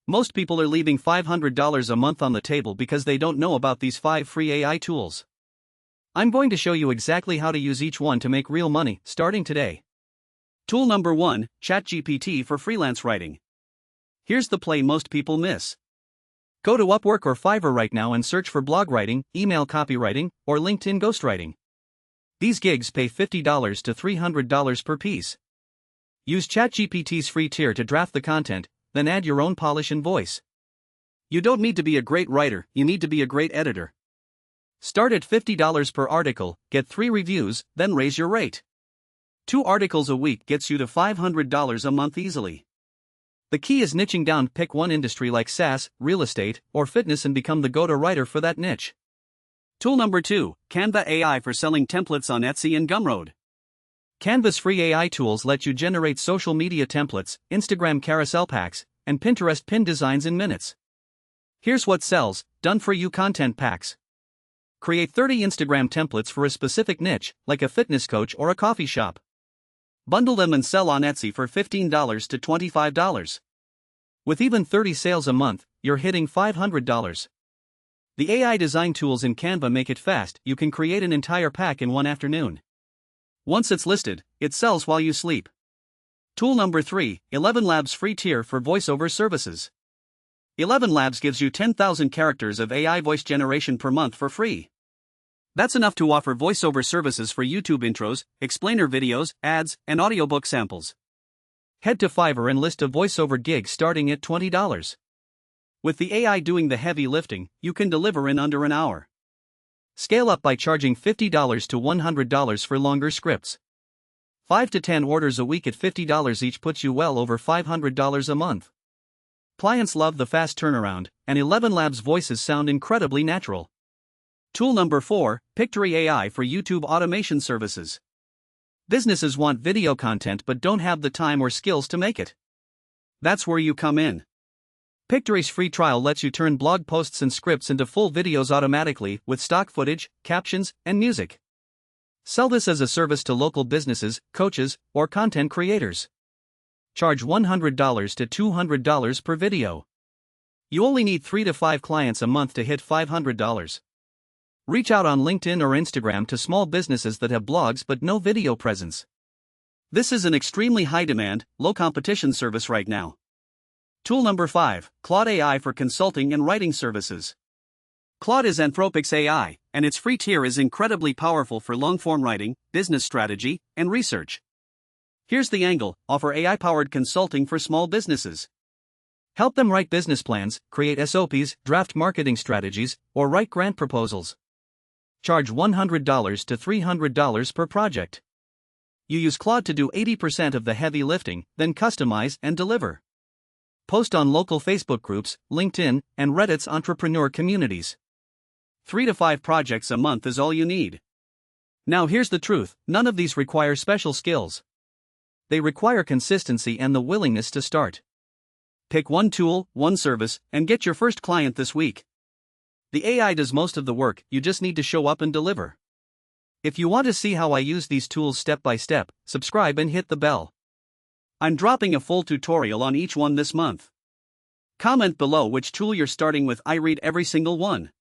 Most people are leaving $500 a month on the table because they don't know about these 5 free AI tools. I'm going to show you exactly how to use each one to make real money, starting today. Tool number 1, ChatGPT for freelance writing. Here's the play most people miss. Go to Upwork or Fiverr right now and search for blog writing, email copywriting, or LinkedIn ghostwriting. These gigs pay $50 to $300 per piece. Use ChatGPT's free tier to draft the content, then add your own polish and voice. You don't need to be a great writer, you need to be a great editor. Start at $50 per article, get 3 reviews, then raise your rate. 2 articles a week gets you to $500 a month easily. The key is niching down. Pick one industry like SaaS, real estate, or fitness and become the go-to writer for that niche. Tool number 2, Canva AI for selling templates on Etsy and Gumroad. Canva's free AI tools let you generate social media templates, Instagram carousel packs, and Pinterest pin designs in minutes. Here's what sells: done for you content packs. Create 30 Instagram templates for a specific niche, like a fitness coach or a coffee shop. Bundle them and sell on Etsy for $15 to $25. With even 30 sales a month, you're hitting $500. The AI design tools in Canva make it fast. You can create an entire pack in one afternoon. Once it's listed, it sells while you sleep. Tool number 3, 11 Labs free tier for voiceover services. 11 Labs gives you 10,000 characters of AI voice generation per month for free. That's enough to offer voiceover services for YouTube intros, explainer videos, ads, and audiobook samples. Head to Fiverr and list a voiceover gig starting at $20. With the AI doing the heavy lifting, you can deliver in under an hour. Scale up by charging $50 to $100 for longer scripts. 5 to 10 orders a week at $50 each puts you well over $500 a month. Clients love the fast turnaround, and 11 Labs voices sound incredibly natural. Tool number 4, Pictory AI for YouTube automation services. Businesses want video content but don't have the time or skills to make it. That's where you come in. Pictory's free trial lets you turn blog posts and scripts into full videos automatically with stock footage, captions, and music. Sell this as a service to local businesses, coaches, or content creators. Charge $100 to $200 per video. You only need 3 to 5 clients a month to hit $500. Reach out on LinkedIn or Instagram to small businesses that have blogs but no video presence. This is an extremely high-demand, low-competition service right now. Tool number 5, Claude AI for consulting and writing services. Claude is Anthropic's AI, and its free tier is incredibly powerful for long-form writing, business strategy, and research. Here's the angle: offer AI-powered consulting for small businesses. Help them write business plans, create SOPs, draft marketing strategies, or write grant proposals. Charge $100 to $300 per project. You use Claude to do 80% of the heavy lifting, then customize and deliver. Post on local Facebook groups, LinkedIn, and Reddit's entrepreneur communities. 3 to 5 projects a month is all you need. Now here's the truth: none of these require special skills. They require consistency and the willingness to start. Pick one tool, one service, and get your first client this week. The AI does most of the work, you just need to show up and deliver. If you want to see how I use these tools step by step, subscribe and hit the bell. I'm dropping a full tutorial on each one this month. Comment below which tool you're starting with. I read every single one.